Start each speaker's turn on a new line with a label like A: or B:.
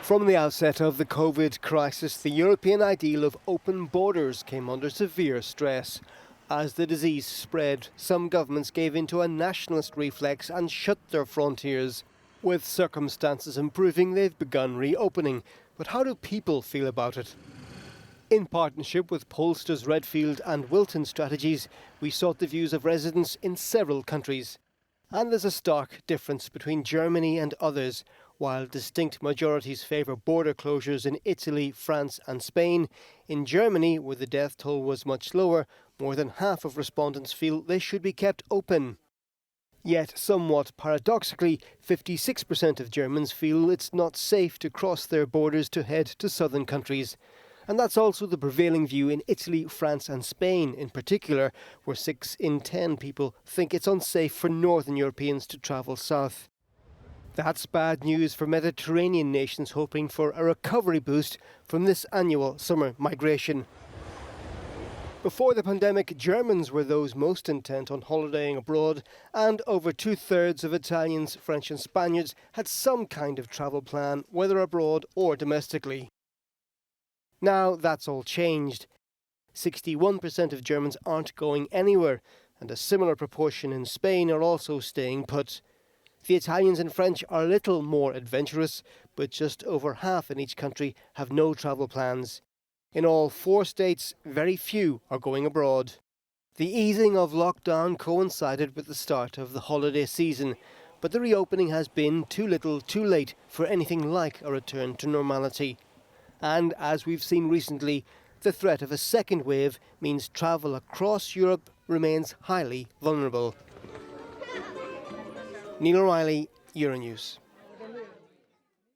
A: From the outset of the COVID crisis, the European ideal of open borders came under severe stress. As the disease spread, some governments gave into a nationalist reflex and shut their frontiers. With circumstances improving, they've begun reopening. But how do people feel about it? In partnership with pollsters Redfield and Wilton Strategies, we sought the views of residents in several countries. And there's a stark difference between Germany and others. While distinct majorities favour border closures in Italy, France and Spain, in Germany, where the death toll was much lower, more than half of respondents feel they should be kept open. Yet, somewhat paradoxically, 56% of Germans feel it's not safe to cross their borders to head to southern countries. And that's also the prevailing view in Italy, France and Spain in particular, where 6 in 10 people think it's unsafe for northern Europeans to travel south. That's bad news for Mediterranean nations hoping for a recovery boost from this annual summer migration. Before the pandemic, Germans were those most intent on holidaying abroad, and over 2/3 of Italians, French and Spaniards had some kind of travel plan, whether abroad or domestically. Now that's all changed. 61% of Germans aren't going anywhere, and a similar proportion in Spain are also staying put. The Italians and French are a little more adventurous, but just over half in each country have no travel plans. In all 4 states, very few are going abroad. The easing of lockdown coincided with the start of the holiday season, but the reopening has been too little, too late for anything like a return to normality. And as we've seen recently, the threat of a second wave means travel across Europe remains highly vulnerable. Neil O'Reilly, Euronews.